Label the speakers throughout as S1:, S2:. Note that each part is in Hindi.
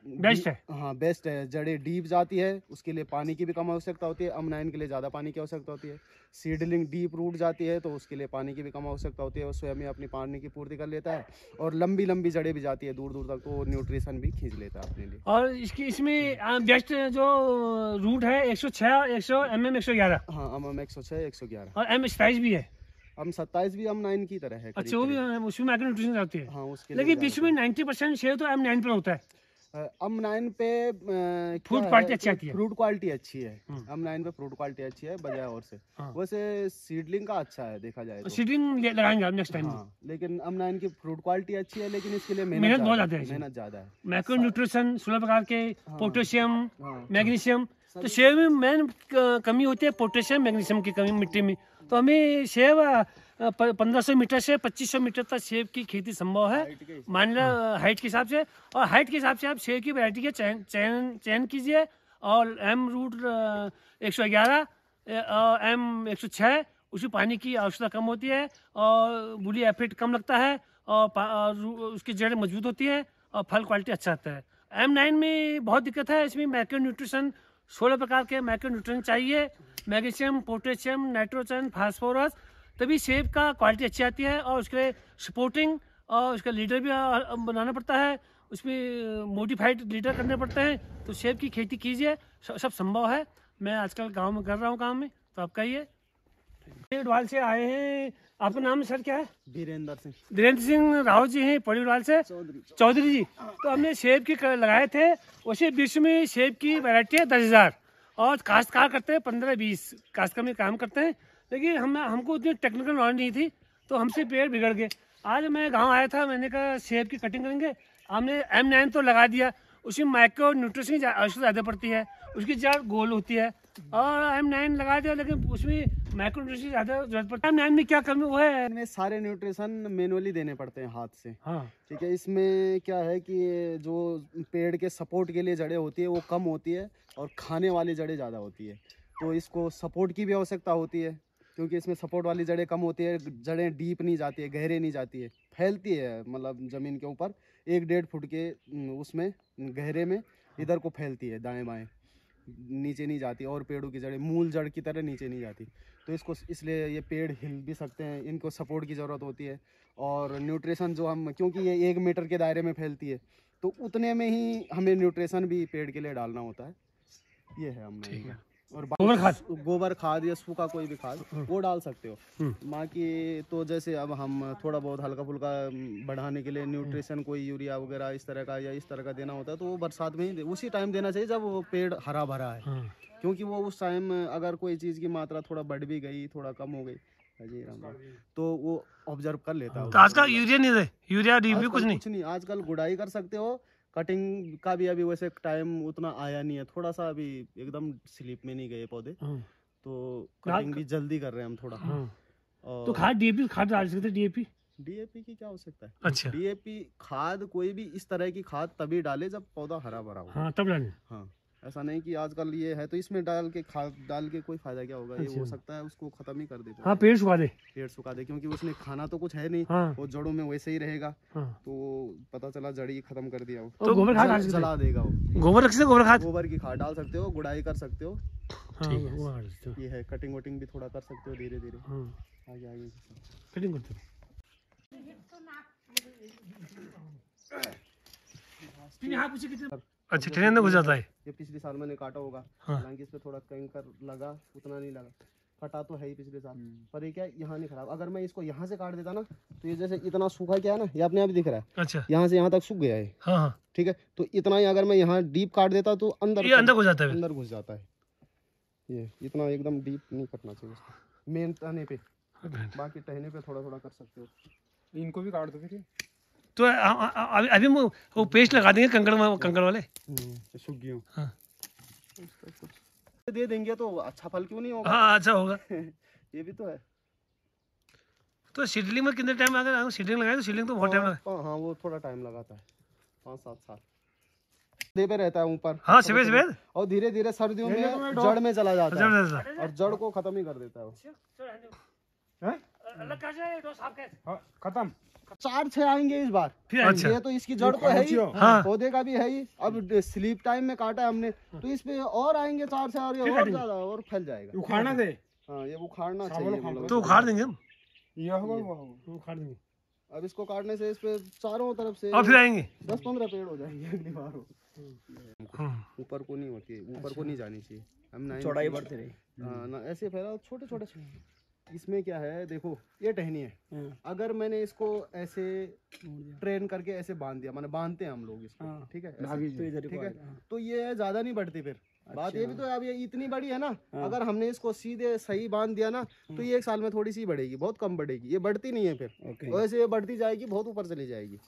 S1: बेस्ट है।
S2: हाँ बेस्ट है। जड़ें डीप जाती है, उसके लिए पानी की भी कम आवश्यकता होती है। अम9 के लिए ज़्यादा पानी की आवश्यकता होती है। सीडलिंग डीप रूट जाती है तो उसके लिए पानी की भी कम आवश्यकता होती है। वो स्वयं ही अपनी पानी की पूर्ति कर लेता है और लंबी लंबी जड़ें भी जाती है दूर दूर तक, तो न्यूट्रिशन भी खींच लेता है अपने लिए।
S1: और इसमें बेस्ट जो रूट है 106, 100 mm 111।
S2: हाँ अम 106, 111
S1: और M27 भी है।
S2: अम27 भी अम9 की तरह है।
S1: अच्छा वो भी उसमें माइक्रो न्यूट्रिशन आती है।
S2: हाँ उसके
S1: लेकिन बीच में 90% शेयर तो M9 पर होता है।
S2: अम9 पे
S1: फ्रूट क्वालिटी अच्छी आती है।
S2: फ्रूट क्वालिटी अच्छी है। अम9 पे फ्रूट क्वालिटी अच्छी है बजाय और से। वैसे सीडलिंग का अच्छा है देखा जाए तो।
S1: सीडलिंग लगाएंगे आप नेक्स्ट टाइम।
S2: हाँ लेकिन अम9 की फ्रूट क्वालिटी अच्छी है, लेकिन इसके लिए
S1: मेहनत बहुत ज़्यादा है।
S2: मेहनत ज़्यादा है।
S1: माइक्रो न्यूट्रिशन 16 प्रकार के, पोटेशियम, मैग्नीशियम। तो सेब में मेन कमी होती है पोटेशियम मैग्नीशियम की कमी मिट्टी में। तो हमें सेब 1500 मीटर से 2500 मीटर तक सेब की खेती संभव है, मान लो हाइट के हिसाब से। और हाइट के हिसाब से आप सेब की वैरायटी के चयन कीजिए। और एम रूट 111 और M106, उसमें पानी की आवश्यकता कम होती है और बुली एफिड कम लगता है और उसकी जड़ें मजबूत होती है और फल क्वालिटी अच्छा आता है। M9 में बहुत दिक्कत है, इसमें माइक्रो न्यूट्रिशन 16 प्रकार के माइक्रो न्यूट्रिशन चाहिए, मैग्नीशियम, पोटेशियम, नाइट्रोजन, फास्फोरस, तभी सेब का क्वालिटी अच्छी आती है। और उसके सपोर्टिंग और उसका लीडर भी बनाना पड़ता है, उसमें मोडिफाइड लीडर करने पड़ते हैं। तो सेब की खेती कीजिए, सब संभव है। मैं आजकल गांव में कर रहा हूं काम में, तो आप कहिए। पौड़ीवाल से आए हैं, आपका नाम सर क्या है?
S2: वीरेंद्र सिंह।
S1: वीरेंद्र सिंह राव जी हैं पौड़ीवाल से। चौधरी जी। तो हमने सेब की लगाए थे, उसी विश्व में सेब की वैरायटी है 10,000 और काश्तकार करते हैं 15-20 काश्तकार में काम करते हैं। लेकिन हमको उतनी टेक्निकल नॉलेज नहीं थी, तो हमसे पेड़ बिगड़ गए। आज मैं गाँव आया था, मैंने कहा सेब की कटिंग करेंगे। हमने M9 तो लगा दिया, उसमें माइक्रो न्यूट्रिशन की आवश्यकता ज़्यादा पड़ती है, उसकी जड़ गोल होती है। और M9 लगा दिया, लेकिन उसमें माइक्रो न्यूट्रिशन ज़्यादा जरूरत पड़ती है। M9 में क्या कमी वो है?
S2: इनमें सारे न्यूट्रिशन मैनुअली देने पड़ते हैं हाथ से।
S1: हाँ
S2: ठीक है। इसमें क्या है कि जो पेड़ के सपोर्ट के लिए जड़ें होती है वो कम होती है और खाने वाली जड़ें ज़्यादा होती है। तो इसको सपोर्ट की भी आवश्यकता होती है, क्योंकि इसमें सपोर्ट वाली जड़ें कम होती है। जड़ें डीप नहीं जाती है, गहरे नहीं जाती है, फैलती है मतलब ज़मीन के ऊपर 1-1.5 फुट के उसमें गहरे में इधर को फैलती है, दाएं बाएं, नीचे नहीं जाती। और पेड़ों की जड़ें मूल जड़ की तरह नीचे नहीं जाती। तो इसको इसलिए ये पेड़ हिल भी सकते हैं, इनको सपोर्ट की ज़रूरत होती है। और न्यूट्रिशन जो हम, क्योंकि ये 1 मीटर के दायरे में फैलती है, तो उतने में ही हमें न्यूट्रिशन भी पेड़ के लिए डालना होता है। ये है हमने। और गोबर खाद या सूखा कोई भी खाद वो डाल सकते हो। बाकी तो जैसे अब हम थोड़ा बहुत हल्का फुल्का बढ़ाने के लिए न्यूट्रिशन कोई यूरिया वगैरह इस तरह का या इस तरह का देना होता है, तो वो बरसात में ही उसी टाइम देना चाहिए जब वो पेड़ हरा भरा है। क्योंकि वो उस टाइम अगर कोई चीज़ की मात्रा थोड़ा बढ़ भी गई, थोड़ा कम हो गई, तो वो ऑब्जर्व कर लेता है।
S1: तो आजकल यूरिया नहीं दे, यूरिया डीपी कुछ नहीं।
S2: आजकल गुड़ाई कर सकते हो। कटिंग का भी अभी वैसे टाइम उतना आया नहीं है, थोड़ा सा अभी एकदम स्लिप में नहीं गए पौधे, तो कटिंग भी जल्दी कर रहे हैं हम थोड़ा। और
S1: तो खाद डीएपी खाद डाल सकते हैं।
S2: डीएपी की क्या आवश्यकता है?
S1: अच्छा।
S2: डीएपी खाद कोई भी इस तरह की खाद तभी डाले जब पौधा हरा भरा हो।
S1: हाँ तब डालें।
S2: हाँ ऐसा नहीं कि आजकल ये है तो इसमें डाल के खाद डाल के कोई फायदा क्या होगा? ये हो सकता है उसको खत्म ही कर दे।
S1: हाँ पेड़ सुखा दे,
S2: क्योंकि उसने खाना तो कुछ है नहीं। वो जड़ों में वैसे ही रहेगा। तो पता चला जड़ी खत्म कर दिया वो,
S1: तो गोबर खाद
S2: जला देगा वो।
S1: गोबर रख सकते,
S2: गोबर की खाद डाल सकते हो, गुड़ाई कर सकते हो। ये है, कटिंग वटिंग भी थोड़ा कर सकते हो धीरे धीरे। आगे आगे
S1: कटिंग करते हो। अच्छा ट्रेन में घुस जाता है।
S2: ये पिछले साल मैंने काटा होगा, हालांकि इस पे थोड़ा कैंकर लगा, उतना नहीं लगा। कटा तो है ही पिछले साल, पर ये क्या यहाँ नहीं खराब। अगर मैं इसको यहाँ से काट देता ना, तो ये जैसे इतना सूखा क्या है ना, ये अपने आप दिख रहा है। अच्छा। यहाँ से यहाँ तक सूख गया है। हाँ। ठीक है, तो इतना ही अगर मैं यहाँ डीप काट देता तो अंदर घुस जाता है। अंदर घुस जाता है। ये इतना एकदम डीप नहीं कटना चाहिए इसको, मेन तने पे। बाकी टहने पे थोड़ा थोड़ा कर सकते हो। इनको भी काट दो फिर।
S1: तो अभी वो पेस्ट लगा देंगे कंकड़ वाले,
S2: सूख गए। हाँ। दे देंगे तो अच्छा फल क्यों नहीं होगा?
S1: हाँ अच्छा होगा।
S2: ये भी तो है।
S1: तो सीडलिंग में कितने टाइम अगर सीडलिंग लगाए तो सीडलिंग तो बहुत टाइम लगा।
S2: हाँ वो थोड़ा टाइम लगाता है, 5-7 साल दे पे रहता है ऊपर।
S1: हाँ सफेद
S2: और धीरे धीरे सर्दियों में जड़ में चला जाता है और जड़ को खत्म ही कर देता है वो।
S1: अलग कर जाए तो साफ कैसे
S3: खत्म।
S2: 4-6 आएंगे इस बार।
S1: फिर आएंगे।
S2: ये तो इसकी जड़ तो है ही,
S1: हाँ।
S2: पौधे का भी है ही। अब स्लीप टाइम में काटा हमने तो इस पे और आएंगे 4 से, और ये और ज्यादा और फैल जाएगा।
S3: उखाड़ना दे।
S2: हाँ, ये उखाड़ना चाहिए।
S1: तो उखाड़ देंगे हम,
S3: ये होगा वो होगा।
S1: उखाड़ देंगे।
S2: अब इसको काटने से इस पे चारों तरफ से
S1: और फिर आएंगे
S2: 10-15 पेड़ हो जाएंगे अगली बार। ऊपर को नहीं होती है, ऊपर को नहीं जानी चाहिए। हम चौड़ाई बढ़ती रही। हाँ ना, ऐसे फैला छोटे छोटे। इसमें क्या है देखो, ये टहनी है। अगर मैंने इसको ऐसे ट्रेन करके ऐसे बांध दिया, माने बांधते हैं हम लोग इसको, ठीक है, ठीक है, तो ये ज्यादा नहीं बढ़ती। फिर बात ये भी तो, अब ये इतनी बड़ी है ना, अगर हमने इसको सीधे सही बांध दिया ना तो ये 1 साल में थोड़ी सी बढ़ेगी, बहुत कम बढ़ेगी, ये बढ़ती नहीं है। फिर वैसे ये बढ़ती जाएगी, बहुत ऊपर चली जाएगी।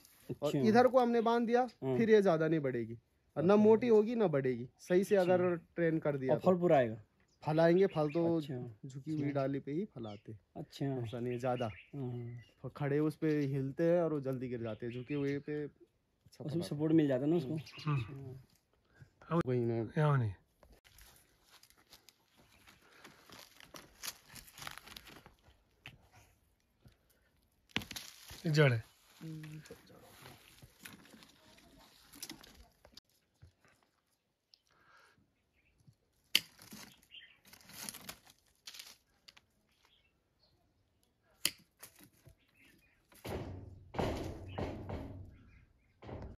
S2: और इधर को हमने बांध दिया, फिर ये ज्यादा नहीं बढ़ेगी, और ना मोटी होगी ना बढ़ेगी। सही से अगर ट्रेन कर दिया, फल पूरा आएगा। फल आएंगे, फल तो झुकी हुई डाली पे ही फल आते। अच्छा, ऐसा नहीं ज्यादा खड़े उस पे हिलते हैं और वो जल्दी गिर जाते हैं। झुके हुए पे उसमें सपोर्ट मिल जाता है ना उसको। वही नहीं
S1: जड़ है।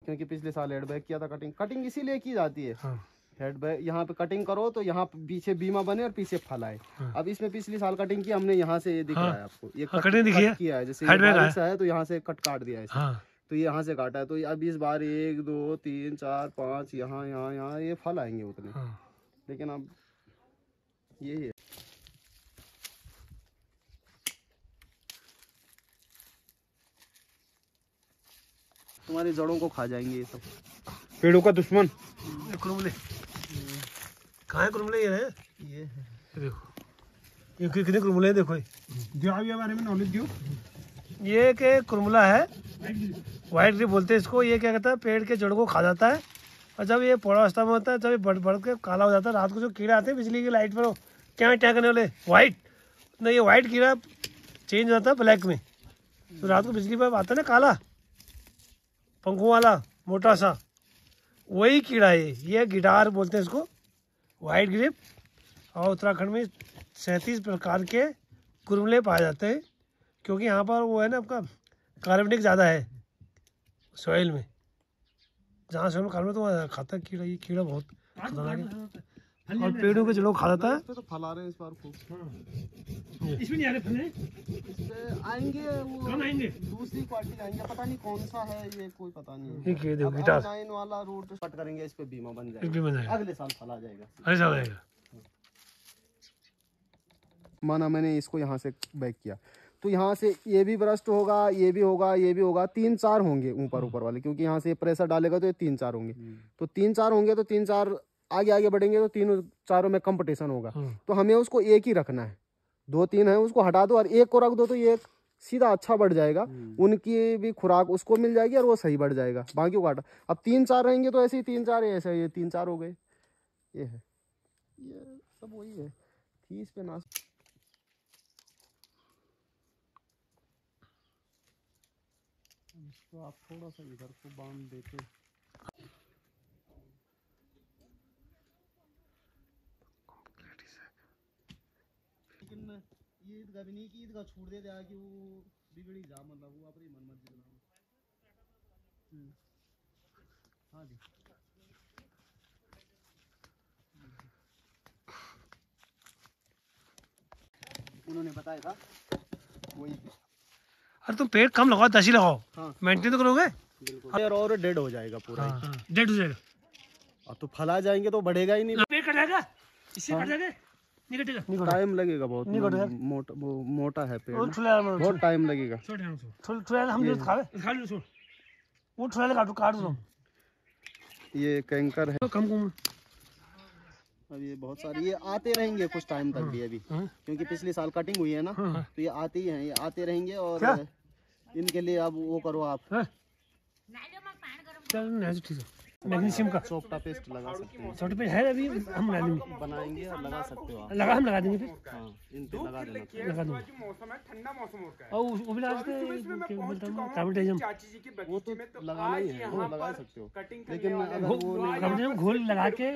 S2: क्योंकि पिछले साल हेड बैग किया था। कटिंग इसीलिए की जाती है। हेड बैग यहाँ पे कटिंग करो तो यहाँ पीछे बीमा बने और पीछे फल आए। अब इसमें पिछले साल कटिंग की हमने, यहाँ से ये दिख रहा है आपको, ये कट किया है। जैसे बारिश है तो यहाँ से कट काट दिया है, तो ये यहाँ से काटा है। तो अब इस बार 1 2 3 4 5 यहाँ यहाँ यहाँ ये फल आएंगे उतने। लेकिन अब यही है, तुम्हारी जड़ों को खा जाएंगे ये सब,
S3: पेड़ों का दुश्मन।
S1: कुरमुले कहाँ है? कुरमुले ये है, ये देखो, ये कितने कुरमुले हैं देखो।
S3: ये बारे में नॉलेज दो।
S1: ये के कुरमुला है, व्हाइट ग्रिप बोलते हैं इसको। ये क्या कहता है, पेड़ के जड़ को खा जाता है, और जब ये पौधावस्था में होता है जब ये बढ़ के काला हो जाता है। रात को जो कीड़ा आते हैं बिजली की लाइट पर, क्या करने वाले व्हाइट, नहीं ये व्हाइट कीड़ा चेंज होता है ब्लैक में। तो रात को बिजली पर आता है ना काला पंखों वाला मोटा सा, वही कीड़ा है ये गिटार बोलते हैं इसको, वाइट ग्रिप। और उत्तराखंड में 37 प्रकार के कुरमुले पाए जाते हैं, क्योंकि यहाँ पर वो है ना आपका कार्बनिक ज़्यादा है सॉइल में। जहाँ सॉइल में कार्बन तो वहाँ खाता है कीड़ा। ये कीड़ा बहुत खतरनाक है और पेड़ों के जड़ों खा जाता है।
S2: तो फल आ रहे हैं इस बार खूब।
S1: इसमें नहीं आ रहे फल हैं?
S2: आएंगे वो
S1: कम आएंगे,
S2: दूसरी क्वालिटी आएंगे, पता नहीं कौन सा है ये, कोई पता नहीं।
S1: ये देखो गिटार
S2: 9 वाला रूट कट करेंगे, इस पे बीमा बन
S1: जाएगा,
S2: अगले साल फल आ जाएगा।
S1: ऐसा आएगा।
S2: माना मैंने इसको यहाँ से बैक किया तो यहाँ से ये भी ब्रस्ट होगा, ये भी होगा, ये भी होगा, 3-4 होंगे ऊपर वाले, क्योंकि यहाँ से प्रेशर डालेगा तो ये 3-4 होंगे। तो 3-4 होंगे तो 3-4 आगे बढ़ेंगे तो 3-4 में कंपटीशन होगा। तो हमें उसको एक ही रखना है। 2-3 है उसको हटा दो और एक को रख दो, तो ये एक सीधा अच्छा बढ़ जाएगा। उनकी भी खुराक उसको मिल जाएगी और वो सही बढ़ जाएगा, बाकी को काटा। अब 3-4 रहेंगे तो ऐसे ही 3-4 ऐसे ये 3-4 हो गए। ये है, ये सब वही है। फीस पे ना इसको आप थोड़ा सा इधर को बांध देते। लेकिन ये ईद भी नहीं कि ईद का छूट दे दिया कि वो बिगड़ी जा, मतलब वो अपनी मन मर्जी बना। हाँ जी, उन्होंने बताया था वही।
S1: अरे तुम पेड़ कम लगाओ, 10 ही लगाओ।
S2: हाँ,
S1: मेंटेन तो करोगे।
S2: बिल्कुल। और डेड हो जाएगा पूरा।
S1: हाँ, डेड हो जाएगा।
S2: और तो फल आ जाएंगे तो बढ़ेगा ही नहीं।
S1: पेड़ कट जाएगा, इससे कट जाएगा, नहीं कटेगा।
S2: टाइम लगेगा बहुत, मोटा है पेड़, बहुत टाइम लगेगा।
S1: हम जो खावे खा लो, छोड़ वो थोड़ा काट दो।
S2: ये कैंकर है
S1: कम।
S2: अब ये बहुत सारे ये आते रहेंगे कुछ टाइम तक भी अभी, क्योंकि पिछले साल कटिंग हुई है ना, तो ये आते ही हैं, ये आते रहेंगे। और इनके लिए अब वो करो आप,
S1: मैग्नीशियम का
S2: चोपटा पेस्ट लगा सकते हैं,
S1: छोटे पे है अभी, हम लगा देंगे,
S2: बनाएंगे और लगा सकते हो आप।
S1: हम लगा देंगे फिर,
S2: हाँ, इन पे लगा देना।
S1: लगा दूंगा।
S3: मौसम है, ठंडा मौसम हो रहा है।
S1: और वो भी लगा सकते हैं, क्या बोलता हूँ, कार्बोटाइजम,
S3: चाची जी के
S2: वो तो
S3: बगीचे में तो
S2: लगाना ही
S3: आज
S2: है, वो
S3: यहाँ
S2: लगा
S3: पर
S2: सकते हो,
S3: कटिंग
S2: लेकिन
S3: करने वाले
S2: अगर
S3: लोग
S2: वो नहीं
S1: कार्बोटाइजम घोल लगा के,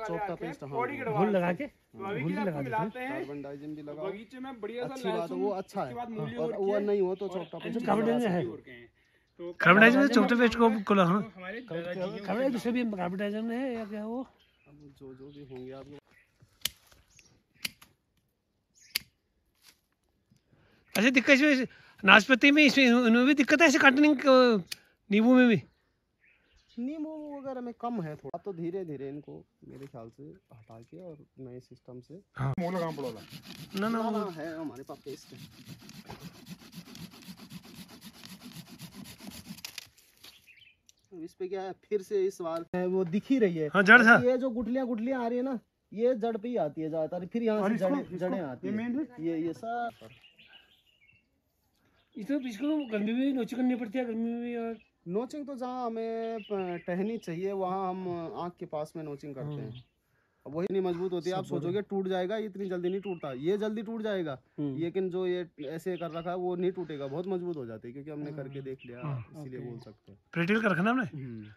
S2: चोपटा पेस्ट, हाँ,
S3: बॉडी के
S1: घोल लगा के,
S3: तो अभी
S1: घोल
S3: के
S1: लगा
S3: आपको
S1: देते
S3: मिलाते हैं
S2: कार्बन डाइजिन भी लगाओ,
S3: बगीचे में बढ़िया सा
S2: अच्छी बात है,
S3: लहसुन,
S2: वो अच्छा
S3: उसके बाद
S2: है।
S3: मूली
S2: और
S3: और
S2: वो नहीं हो तो चोपटा पेस्ट
S1: कार्बोटाइजम है,
S3: तो
S1: कार्बोटाइजम में छोटे पेस्ट को लगाना,
S3: हमारे दादाजी के
S1: कार्बोटाइजम दूसरे भी कार्बोटाइजम है या क्या वो,
S2: अब जो भी होंगे आपको।
S1: ऐसे दिक्कत इसमें नाशपाती में, इसमें इनमें भी दिक्कत है ऐसे काटने नींबू में भी,
S2: नींबू वगैरह में कम है थोड़ा, तो धीरे धीरे इनको मेरे ख्याल से हटा के और नए सिस्टम से
S3: मोला काम पड़ोला
S1: ना ना
S2: ना है हमारे पास पेस्ट है। अब इस पे क्या है, फिर से इस बार वो दिख ही रही है,
S1: हाँ जड़ था,
S2: ये जो गुठलियां आ रही है ना, ये जड़ पे ही आती है ज्यादातर, फिर यहाँ से जड़ें आती है, ये सब
S1: इसको इसको गर्मी में भी नोची करनी पड़ती है, गर्मी में भी, और
S2: नोचिंग तो जहाँ हमें टहनी चाहिए वहाँ हम आँख के पास में नोचिंग करते हैं। अब वही नहीं मजबूत होती है, आप सोचोगे टूट जाएगा, इतनी जल्दी नहीं टूटता, ये जल्दी टूट जाएगा, लेकिन जो ये ऐसे कर रखा है वो नहीं टूटेगा, बहुत मजबूत हो जाती है, क्योंकि हमने करके देख लिया, इसीलिए बोल सकते हैं
S1: प्रैक्टिकल कर रखना हमने,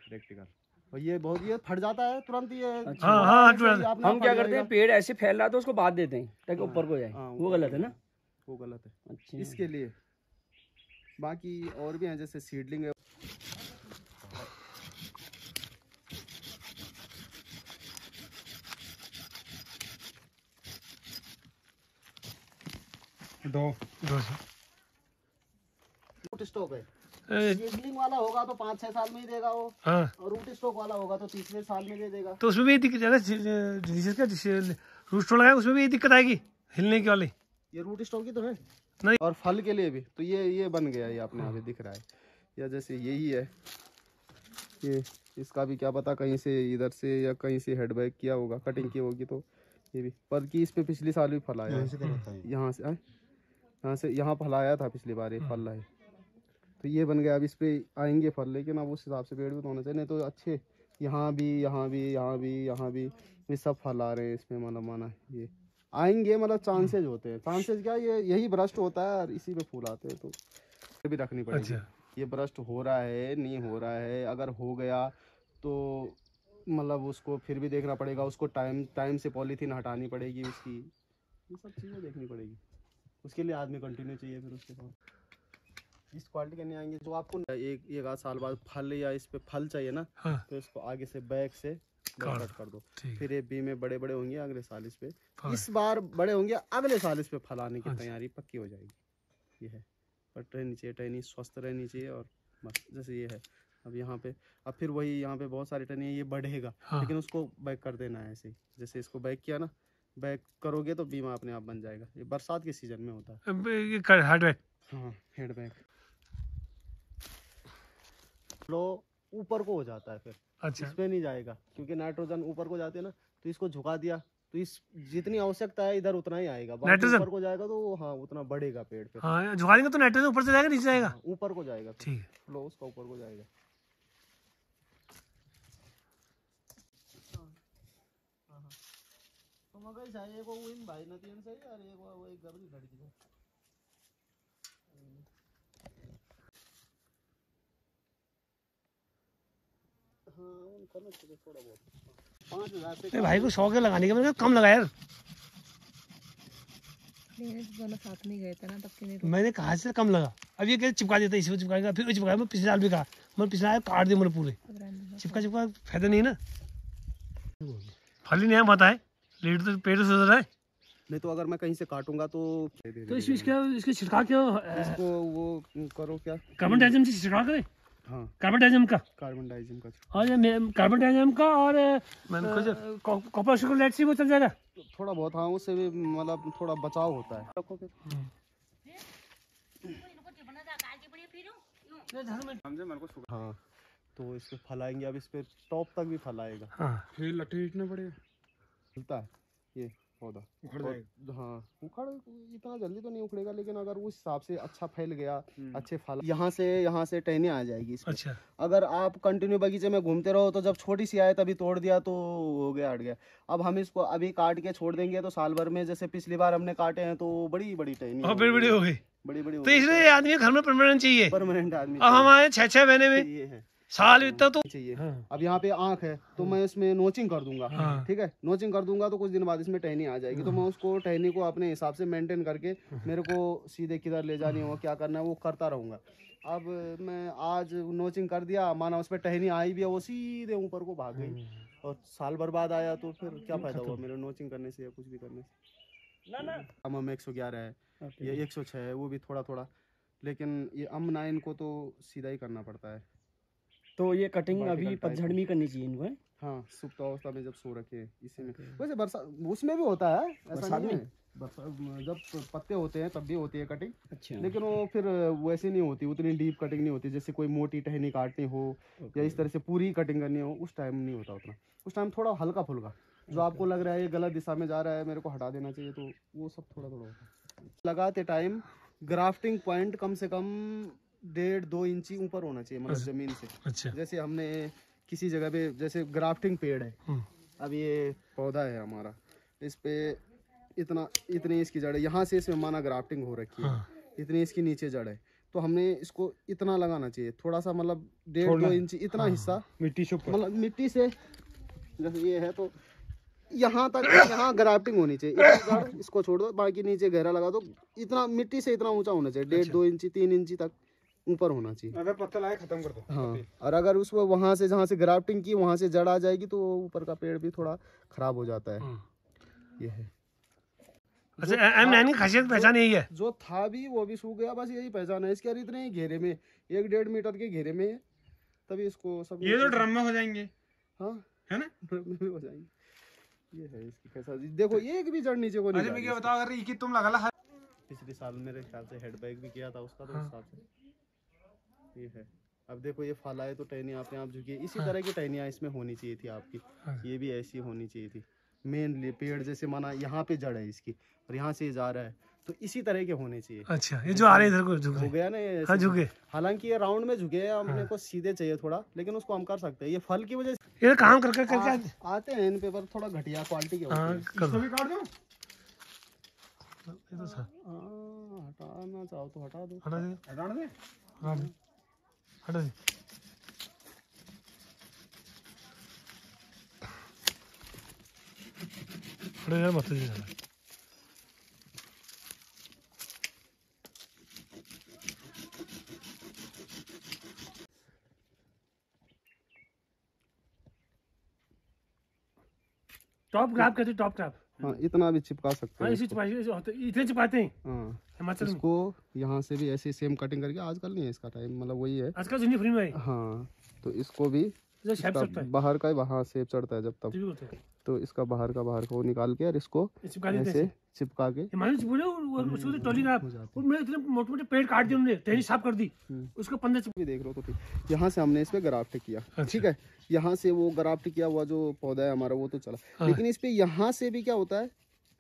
S2: प्रैक्टिकल। और ये बहुत, ये फट जाता है तुरंत, ये
S4: हम क्या करते हैं, पेड़ ऐसे फैल रहा तो उसको बांध देते हैं ताकि ऊपर को जाए, वो गलत है ना,
S2: वो गलत है।
S4: अच्छा,
S2: इसके लिए बाकी और भी हैं, जैसे सीडलिंग है, रूट स्टॉक है, सीडलिंग वाला होगा तो 5-6 साल में ही देगा वो,
S1: हाँ,
S2: और रूट स्टॉक वाला होगा तो 30वें साल में दे देगा।
S1: तो उसमें भी दिक्कत है, रूट स्टॉक लगाया उसमें भी दिक्कत आएगी हिलने की वाली,
S2: ये रूट स्टॉक ही तो है
S1: नहीं।
S2: और फल के लिए भी तो ये बन गया, ये अपने आप ही दिख रहा है, या जैसे यही है, ये इसका भी क्या पता कहीं से इधर से या कहीं से हेड बैक किया होगा, कटिंग की होगी, तो ये भी पर कि इस पे पिछले साल भी फल आया, यहाँ से यहाँ फल आया था पिछली बार, ये फल आए, तो ये बन गया। अब इस पे आएंगे फल, लेकिन अब उस हिसाब से पेड़ भी तो होना चाहिए, नहीं तो अच्छे यहाँ भी ये सब फल आ रहे हैं इसमें, मतलब माना ये आएंगे, मतलब चांसेज होते हैं, चांसेज क्या, ये यही ब्रस्ट होता है और इसी पे फूल आते हैं, तो ये भी रखनी पड़ेगी।
S1: अच्छा,
S2: ये ब्रस्ट हो रहा है नहीं हो रहा है, अगर हो गया तो मतलब उसको फिर भी देखना पड़ेगा, उसको टाइम से पॉलीथीन हटानी पड़ेगी उसकी, ये सब चीज़ें देखनी पड़ेगी, उसके लिए आदमी कंटिन्यू चाहिए। फिर उसके बाद इस क्वालिटी के नहीं आएंगे, जो आपको एक आध साल बाद फल या इस पे फल चाहिए ना,
S1: हाँ,
S2: तो इसको आगे से बैक से कट कर दो, फिर ये बी में बड़े बड़े होंगे, अगले साल इस पे, इस बार बड़े होंगे, अगले साल इस पे फल आने की तैयारी पक्की हो जाएगी। ये है, पर रहनी चाहिए, टहनी स्वस्थ रहनी चाहिए, और बस जैसे ये है अब यहाँ पे, अब फिर वही यहाँ पे बहुत सारी टहनी है, ये बढ़ेगा, लेकिन उसको बैक कर देना है ऐसे ही, जैसे इसको बैक किया ना, बैक करोगे तो बीमा अपने आप बन जाएगा। ये बरसात के सीजन में होता है,
S1: हेड बैक,
S2: हाँ हेड बैक लो ऊपर को हो जाता है, फिर
S1: अच्छा,
S2: इस पे नहीं जाएगा, क्योंकि नाइट्रोजन ऊपर को जाते हैं ना, तो इसको झुका दिया तो इस जितनी आवश्यकता है इधर उतना ही आएगा,
S1: नाइट्रोजन
S2: ऊपर को जाएगा तो हाँ उतना बढ़ेगा पेड़, फिर
S1: हाँ, झुका देंगे तो नाइट्रोजन ऊपर से जाएगा, नीचे जाएगा,
S2: ऊपर को जाएगा,
S1: ठीक है,
S2: लो उसका ऊपर को जाएगा। तो मगर चाहिए को इन भाई नतीन से यार, एक वो एक गबरी लड़की है, हाँ उनका ना थोड़ा बहुत 5,000 से
S1: भाई को शौक है लगाने का, मैंने कहा कम लगा यार,
S5: दोनों साथ में गए थे ना, तब के नहीं
S1: मैंने कहा से कम लगा, अब ये चिपका देता है, इसमें चिपकाएगा, फिर चिपकाएगा, मैं पिछले साल भी कहा, मैं पिछले साल काट दिया मैंने पूरे, चिपका फायदा नहीं है ना, फल ही नहीं पता है, लेट तो पेड़ से रहा है,
S2: नहीं तो अगर मैं कहीं से काटूंगा तो
S1: इसके छिड़काव क्यों,
S2: इसको वो करो क्या,
S1: कार्बन डाइऑक्साइड से छिड़काव करें,
S2: हाँ
S1: कार्बन डाइऑक्साइड का,
S2: कार्बन डाइऑक्साइड का,
S1: और कार्बन डाइऑक्साइड का, और कॉपर शुगर से वो चल जाएगा
S2: थोड़ा बहुत, हाँ उससे भी मतलब थोड़ा बचाव होता है। रखो फिर हाँ, तो इस पे फल आएंगे, अब इस पे टॉप तक भी फल आएगा,
S1: हाँ,
S3: फिर लट्ठी खींचना पड़ेगा,
S2: मिलता है ये पौधा।
S3: उखड़ जाएगा।
S2: हाँ, उखड़ इतना जल्दी तो नहीं उखड़ेगा, लेकिन अगर उस हिसाब से अच्छा फैल गया, अच्छे फल, यहाँ से टहनी आ जाएगी इसमें।
S1: अच्छा,
S2: अगर आप कंटिन्यू बगीचे में घूमते रहो तो जब छोटी सी आए तभी तोड़ दिया तो हो गया, हट गया। अब हम इसको अभी काट के छोड़ देंगे तो साल भर में, जैसे पिछली बार हमने काटे हैं तो बड़ी बड़ी टहनी
S1: बड़ी बड़ी हो गई।
S2: बड़ी बड़ी
S1: तो इसलिए आदमी घर में परमानेंट चाहिए।
S2: परमानेंट आदमी
S1: अब हमारे 6-6 महीने में
S2: ये है
S1: साल बीतता तो
S2: चाहिए।
S1: हाँ।
S2: अब यहाँ पे आँख है तो मैं इसमें नोचिंग कर दूंगा।
S1: हाँ।
S2: ठीक है, नोचिंग कर दूंगा तो कुछ दिन बाद इसमें टहनी आ जाएगी। तो मैं उसको टहनी को अपने हिसाब से मेंटेन करके मेरे को सीधे किधर ले जानी हो, क्या करना है, वो करता रहूंगा। अब मैं आज नोचिंग कर दिया, माना उस पर टहनी आई भी है, वो सीधे ऊपर को भाग गई और साल भर बाद आया तो फिर क्या फायदा हुआ मेरे नोचिंग करने से या कुछ भी करने से। अम 111 है, ये 106 है, वो भी थोड़ा थोड़ा, लेकिन ये अम 9 को तो सीधा ही करना पड़ता है।
S4: तो ये कटिंग अभी
S2: Vertical type
S4: पतझड़ में करनी चाहिए इनको, है?
S2: हाँ, सुप्त अवस्था में जब सो रखे हैं इसी में। वैसे बरसात उसमें भी होता है, ऐसा नहीं है। जब पत्ते होते हैं तब भी होती है कटिंग,
S4: अच्छा।
S2: लेकिन वो फिर वैसे नहीं होती, उतनी डीप कटिंग नहीं होती। जैसे कोई मोटी टहनी काटनी हो या इस तरह से पूरी कटिंग करनी हो, उस टाइम नहीं होता उतना। उस टाइम थोड़ा हल्का फुल्का, जो आपको लग रहा है ये गलत दिशा में जा रहा है, मेरे को हटा देना चाहिए, तो वो सब थोड़ा थोड़ा होता है। लगाते टाइम ग्राफ्टिंग पॉइंट कम से कम 1.5-2 इंची ऊपर होना चाहिए, मतलब जमीन से।
S1: अच्छा,
S2: जैसे हमने किसी जगह पे, जैसे ग्राफ्टिंग पेड़ है, अब ये पौधा है हमारा, इस पे इतनी इसकी जड़ है, यहाँ से इसमें माना ग्राफ्टिंग हो रखी है, इतनी इसकी नीचे जड़ है, तो हमने इसको इतना लगाना चाहिए, थोड़ा सा, मतलब 1.5-2 इंची इतना हिस्सा
S3: मिट्टी से
S2: मतलब मिट्टी से, जैसे ये है तो यहाँ तक, यहाँ ग्राफ्टिंग होनी चाहिए, इतनी जड़ इसको छोड़ दो, बाकी नीचे गहरा लगा दो। इतना मिट्टी से इतना ऊंचा होना चाहिए, 1.5-2 इंची 3 इंची तक ऊपर होना चाहिए।
S3: अगर पत्ता लाए खत्म कर दो।
S2: हाँ, और अगर उसको वहाँ से, जहाँ से ग्राफ्टिंग की वहाँ से जड़ आ जाएगी तो ऊपर का पेड़ भी थोड़ा खराब हो जाता है। ये है।
S1: अच्छा, M9 की खासियत पहचान यही है।
S2: जो था भी वो भी सूख गया, बस यही पहचान है इसके। और इतने ही घेरे में, 1-1.5 मीटर के घेरे में है, तभी इसको सब
S3: ये तो ड्रम में हो जाएंगे,
S2: हाँ
S3: है ना?
S2: ड्रम में भी हो जाएंगे। ये है इसकी कैसा, देखो एक भी जड़ नीचे को नहीं
S3: अरे
S2: जा
S3: मैं
S2: रही
S3: क्या बताओ, अगर ये कि तुम लगा ला।
S2: पिछले साल मेरे ख्याल से हेड बैग भी किया था उसका, तो उस हिसाब से ये है। अब देखो ये फल आए तो टहनी अपने आप झुकी, इसी तरह की टहनियाँ इसमें होनी चाहिए थी आपकी, ये भी ऐसी होनी चाहिए थी। मेन पेड़ जैसे माना यहाँ पे जड़ है इसकी और यहाँ से जा रहा है, तो इसी तरह के होने चाहिए।
S1: अच्छा, ये जो आ रहे इधर को झुक
S2: हो गया ना ये,
S1: हाँ, झुके।
S2: हालांकि ये राउंड में झुके हैं, हमने को सीधे चाहिए थोड़ा, लेकिन उसको हम कर सकते हैं। ये फल की वजह से
S1: ये काम करके
S2: आते हैं इन पेपर थोड़ा घटिया क्वालिटी के होते हैं।
S3: इसको भी काट दो।
S1: ये तो सर
S2: हटाना चाहो तो हटा दो।
S1: हटा दे,
S3: हटाने दे।
S1: हटा दे, हटा दे। हटा यार, मत दे। टॉप ग्राफ कहते हैं, टॉप ग्राफ।
S2: हाँ, इतना भी चिपका सकते
S1: हाँ,
S2: हैं
S1: इसी
S2: इसको।
S1: इतने चिपकाते हैं
S2: हाँ,
S1: हिमाचल में।
S2: इसको यहाँ से भी ऐसे सेम कटिंग करके, आजकल नहीं है इसका टाइम, मतलब वही है।
S1: आजकल जिंदगी फ्री में है,
S2: हाँ, तो इसको भी
S1: जो शेप
S2: इसका
S1: चढ़ता है,
S2: बाहर का ही वहाँ सेब चढ़ता है जब तब,
S1: जो भी होता है,
S2: तो इसका बाहर का को निकाल के और इसको
S1: ये चिपका देते
S2: ऐसे
S1: हैं।
S2: चिपका के
S1: हिमाचल से बोले उसको तो टॉली ग्राफ, उनमें इतने मोटे मोटे पेड़ काट दिए उन्होंने, टहनी साफ कर दी, उसको 15
S2: भी देख लो तो ठीक। यहाँ से हमने इसमें ग्राफ्ट किया, ठीक है, यहाँ से वो ग्राफ्ट किया हुआ जो पौधा है हमारा वो तो चला, लेकिन इस पे यहाँ से भी क्या होता है,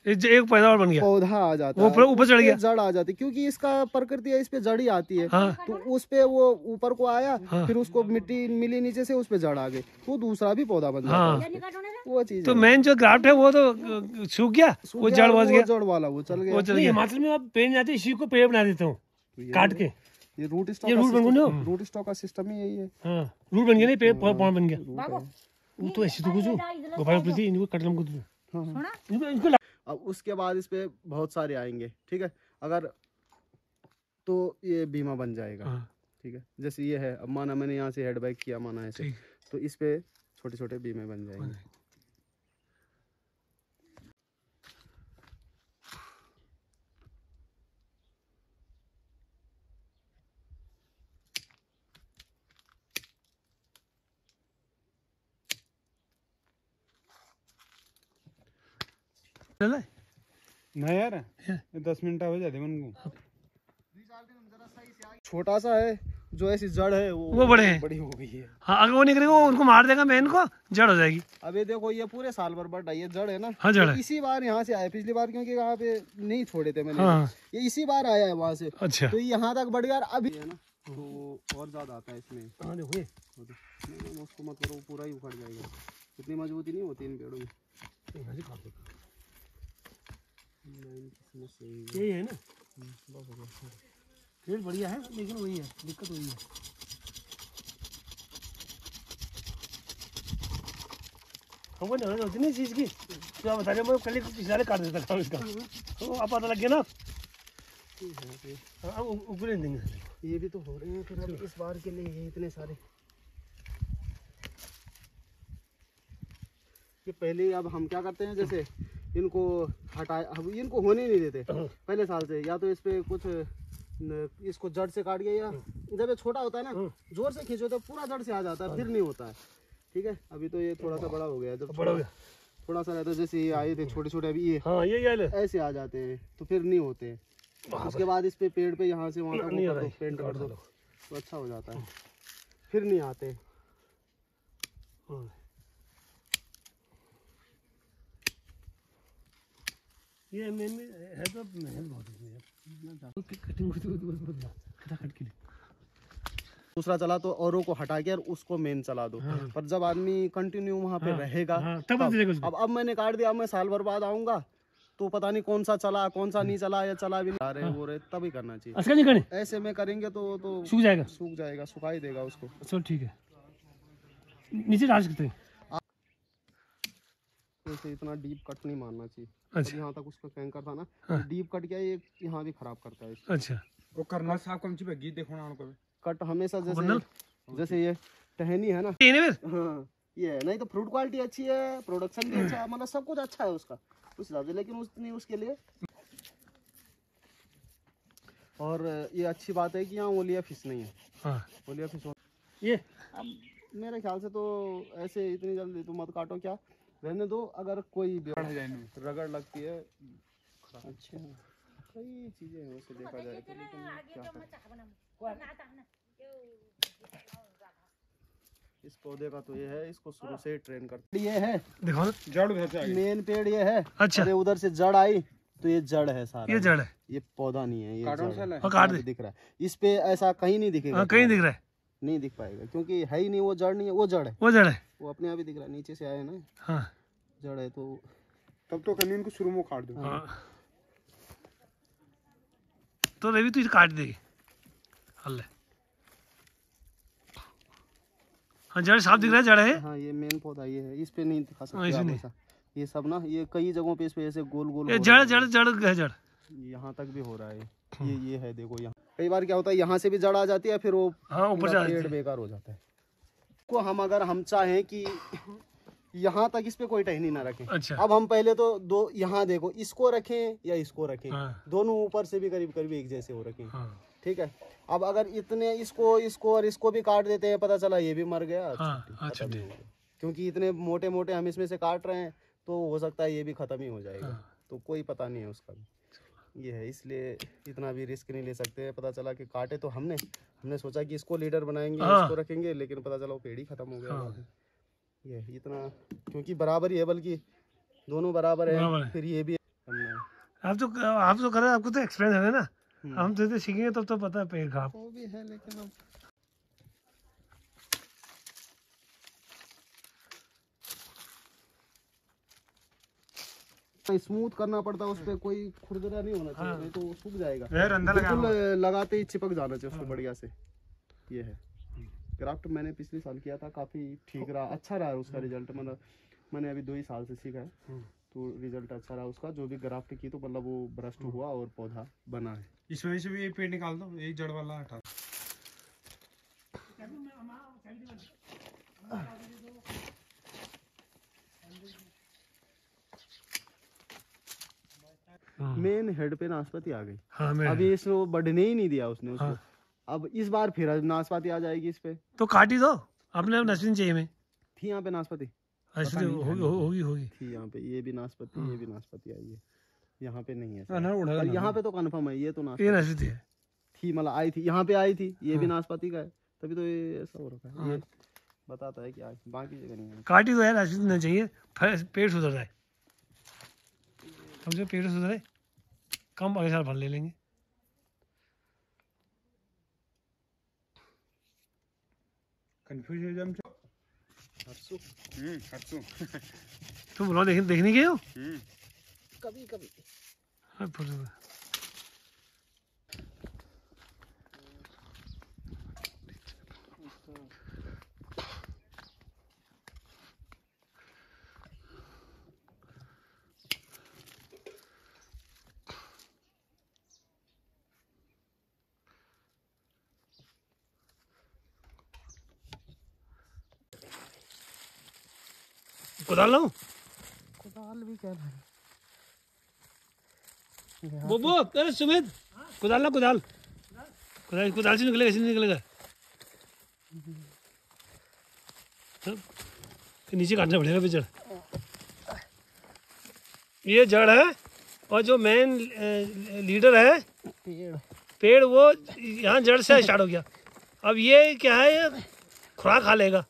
S1: एक पैदावार बन गया,
S2: पौधा आ जाता
S1: वो
S2: है,
S1: ऊपर चढ़ गया,
S2: जड़ आ जाती है, क्योंकि इसका प्रकृति है, इस पे जड़ ही आती है।
S1: हाँ।
S2: तो उस पे वो ऊपर को आया, फिर उसको मिट्टी मिली नीचे से, उस पे जड़ आ गई, तो दूसरा भी पौधा बन जाता
S1: हाँ।
S2: है, वो चीज
S1: तो मेन जो ग्राफ्ट है वो तो सूख गया, वो जड़ बच गया,
S2: जड़ वाला वो चल गया।
S1: हिमाचल में अब पेड़ नहीं आते, इसी को पेड़ बना देता हूँ काट के।
S2: ये रूट स्टॉक,
S1: ये रूट बन गया,
S2: रूट स्टॉक का सिस्टम ही यही है।
S1: हाँ, रूट बन गया, नहीं पेड़ पौधा बन गया। वो तो ऐसे तो कुछ गोपाल प्रति इनको कटलम को इनको।
S2: अब उसके बाद इस पे बहुत सारे आएंगे, ठीक है, अगर तो ये बीमा बन जाएगा, ठीक है। जैसे ये है, अब माना मैंने यहाँ से हेड बैक किया, माना ऐसे, तो इस पे छोटे छोटे बीमे बन जाएंगे।
S1: चला
S3: ना यार, ये 10 मिनट हो जाते मन को।
S2: छोटा सा है, जो ऐसी जड़ है
S1: वो बड़े हैं।
S2: बड़ी हो गई है।
S1: हाँ, अगर वो निकलेगा वो उनको मार देगा मेन को, जड़ हो जाएगी।
S2: अभी देखो ये पूरे साल भर बढ़ ये जड़ है ना।
S1: हाँ, जड़ है।
S2: इसी बार यहाँ से आया, पिछली बार क्योंकि यहाँ पे नहीं छोड़े थे मैंने।
S1: हाँ।
S2: ये इसी बार आया है वहाँ से।
S1: अच्छा।
S2: तो यहाँ तक बढ़ गया अभी है ना, तो और ज्यादा आता है इसमें।
S1: हाँ देखो ये
S2: नहीं, उसको मत करो, पूरा ही उखड़ जाएगा। इतनी मजबूती नहीं होती इन पेड़ों में।
S1: यही है ना, पेड़ बढ़िया है लेकिन वही है दिक्कत, वही है। हमको नॉलेज होती नहीं चीज़ की, तो आप बता रहे मैं कल पिछले काट देता था इसका, तो आप पता लग गया ना। हाँ, ऊपर देंगे।
S2: ये भी तो हो रहे हैं फिर अब इस बार के लिए ये इतने सारे। ये पहले अब हम क्या करते हैं, जैसे इनको हम इनको होने नहीं देते पहले साल से, या तो इस पे कुछ इसको जड़ से काट गया, या जब ये छोटा होता है ना जोर से खींचो तो पूरा जड़ से आ जाता है, फिर नहीं होता है। ठीक है, अभी तो ये थोड़ा सा बड़ा हो गया, जब
S1: बड़ा हो गया
S2: थोड़ा सा रहता है, जैसे ये आए थे छोटे छोटे, अभी ये
S1: हाँ ये
S2: ऐसे आ जाते हैं तो फिर नहीं होते। उसके बाद इस पे पेड़ पे यहाँ से वहाँ तक पेंट कर दो तो अच्छा हो जाता है, फिर नहीं आते।
S1: ये मेन है तो मेहनत बहुत है, कटिंग होती है तो खटाखट के लिए।
S2: दूसरा चला तो औरों को हटा के और उसको मेन चला दो।
S1: हाँ।
S2: पर जब आदमी कंटिन्यू वहाँ पे रहेगा
S1: हाँ, तब
S2: अब मैंने काट दिया, अब मैं साल भर बाद आऊंगा तो पता नहीं कौन सा चला कौन सा नहीं चला, या चला भी नहीं रहे वो रहे, तभी करना चाहिए।
S1: असका नहीं करने,
S2: ऐसे में करेंगे तो
S1: सूख जाएगा,
S2: सुखाई देगा उसको।
S1: चलो ठीक है, नीचे डाल सकते हैं।
S2: ऐसे इतना डीप कट नहीं मारना चाहिए।
S1: अच्छा।
S2: यहाँ तक उसका कैंकर था ना,
S1: हाँ।
S2: डीप कट गया, ये यहाँ भी खराब करता है।
S1: अच्छा,
S3: वो करना साहब कम ची भगी देखो ना उनको।
S2: कट हमेशा
S1: बंडल?
S2: जैसे ये टहनी है ना, हाँ ये है, नहीं तो फ्रूट क्वालिटी अच्छी है, प्रोडक्शन भी अच्छा है, मतलब सब कुछ अच्छा है उसका उस हिसाब से, लेकिन उतनी उसके लिए। और ये अच्छी बात है कि यहाँ ओलिया फिश नहीं है।
S1: हाँ।
S2: ओलिया फिश
S1: ये
S2: अब मेरे ख्याल से तो ऐसे इतनी जल्दी तो मत काटो, क्या रहने दो, अगर कोई रगड़ लगती है। अच्छा, कई चीजें हैं उसे देखा जाए तो, लेकिन क्या करें। इस पौधे का तो ये है, इसको शुरू से ही ट्रेन करते। ये है
S1: देखो ना,
S3: जड़ उधर से आई।
S2: मेन पेड़ ये है।
S1: अच्छा।
S2: अरे उधर से जड़ आई तो ये जड़ है सारा,
S1: ये जड़ है,
S2: ये पौधा नहीं है, ये
S3: काटो
S2: जड़ है।
S3: सा
S1: काट दे।
S2: दिख रहा है इस पे, ऐसा कहीं नहीं दिखेगा।
S1: हाँ, कहीं दिख रहा है,
S2: नहीं दिख पाएगा क्योंकि है ही नहीं, वो जड़ नहीं है, वो जड़ है,
S1: वो जड़ है।
S2: वो अपने आप ही दिख रहा है, नीचे से आए ना,
S1: हाँ
S2: जड़ है तो।
S3: तब तो कहीं इनको शुरू में काट दो।
S1: हाँ, तो रवि तू इसे काट देगी हल्ले। हाँ, जड़ साफ दिख रहा है, जड़ है।
S2: हाँ, ये मेन पौधा ये है, इस पे नहीं दिखा
S1: हाँ,
S2: सकते
S1: इसे
S2: आप
S1: नहीं।
S2: ऐसा। ये सब ना, ये कई जगहों पे इस पे ऐसे गोल गोल
S1: ये
S2: हो
S1: जड़
S2: रहा है।
S1: जड़ जड़ है, जड़
S2: यहाँ तक भी हो रहा है, ये है देखो। यहाँ कई बार क्या होता है, यहाँ से भी जड़ आ जाती है, फिर वो
S1: हाँ, ऊपर
S2: पूरा
S1: जा
S2: पेड़ बेकार हो जाता है। को हम अगर हम चाहें कि यहाँ तक इस पे कोई टहनी ना रखें।
S1: अच्छा।
S2: अब हम पहले तो दो यहाँ देखो, इसको रखें या इसको रखें,
S1: हाँ।
S2: दोनों ऊपर से भी करीब करीब एक जैसे हो रखें।
S1: हाँ।
S2: ठीक है, अब अगर इतने इसको और इसको भी काट देते हैं, पता चला ये भी मर गया।
S1: हाँ, अच्छा,
S2: खत्म ही हो गया। क्योंकि इतने मोटे मोटे हम इसमें से काट रहे हैं तो हो सकता है ये भी खत्म ही हो जाएगा।
S1: हाँ।
S2: तो कोई पता नहीं है उसका भी। ये है, इसलिए इतना भी रिस्क नहीं ले सकते। पता चला कि काटे तो हमने सोचा कि इसको लीडर बनाएंगे,
S1: हाँ।
S2: इसको रखेंगे, लेकिन पता चला वो पेड़ ही खत्म हो गया।
S1: हाँ।
S2: ये इतना, क्योंकि बराबर ही है, बल्कि दोनों बराबर
S1: बराबर
S2: है,
S1: है।
S2: फिर ये भी हमने
S1: आप तो कर रहे हैं, आपको तो एक्सपीरियंस है ना। हम तो सीखेंगे तब तो पता है पेड़ का।
S2: वो भी है, लेकिन अब स्मूथ करना पड़ता है, उस पे कोई खुरदरा नहीं होना चाहिए।
S1: हाँ।
S2: नहीं तो वो सूख जाएगा।
S3: अंदर लगा
S2: बिल्कुल लगाते ही चिपक जाना चाहिए उसको बढ़िया से। ये है क्राफ्ट, मैंने पिछले साल किया था, काफी ठीक रहा, अच्छा रहा उसका रिजल्ट। मतलब मैंने अभी 2 ही साल से सीखा है, तो रिजल्ट अच्छा रहा उसका। जो भी ग्राफ्ट की तो मतलब वो ब्रस्ट हुआ और पौधा बना है।
S3: इस वजह से भी ये पेड़ निकाल दो, ये जड़ वाला हटा।
S2: मेन हेड पे नाशपाती आ गई।
S1: हाँ, मैं
S2: अभी इसको बढ़ने ही नहीं दिया उसने उसको।
S1: हाँ।
S2: अब इस बार फिर नाशपाती आ जाएगी इस पे।
S1: तो काट ही दो, अपने नर्सरी चाहिए में।
S2: थी यहाँ पे नाशपाती,
S1: ऐसे तो होगी।
S2: थी यहाँ पे, ये भी नाशपाती, ये भी नाशपाती आई है। यहाँ पे नहीं है
S3: ना उड़ा
S2: पर यहाँ पे तो कन्फर्म है, ये तो
S1: ये
S2: नाशपाती।
S1: नर्सरी है।
S2: थी, मतलब आई थी, यहाँ पे आई थी, ये भी नाशपाती का है, तभी तो ये ऐसा हो रखा है। ये बताता है कि आज बाकी जगह नहीं है।
S1: काटी तो यार ऐसी नहीं चाहिए, पेड़ सुधर जाए, हमसे पेड़ सुधरे, कम अगले साल फल ले लेंगे।
S3: कंफ्यूज हो जाम
S2: हर्षु,
S3: हर्षु
S1: तुम ब्लॉग देखने गए हो?
S2: कभी कभी
S1: हाँ, कुदाल लाऊं?
S2: कुदाल भी क्या भाई,
S1: बोबो अरे सुमित, कुदाल ला, कुदाल कुदाल कुदाल से निकलेगा, ऐसे नहीं निकलेगा। हाँ, नीचे काटना पड़ेगा फिर जड़। ये जड़ है और जो मेन लीडर है पेड़ वो यहाँ जड़ से स्टार्ट हो गया। अब ये क्या है, ये खुराक खा लेगा।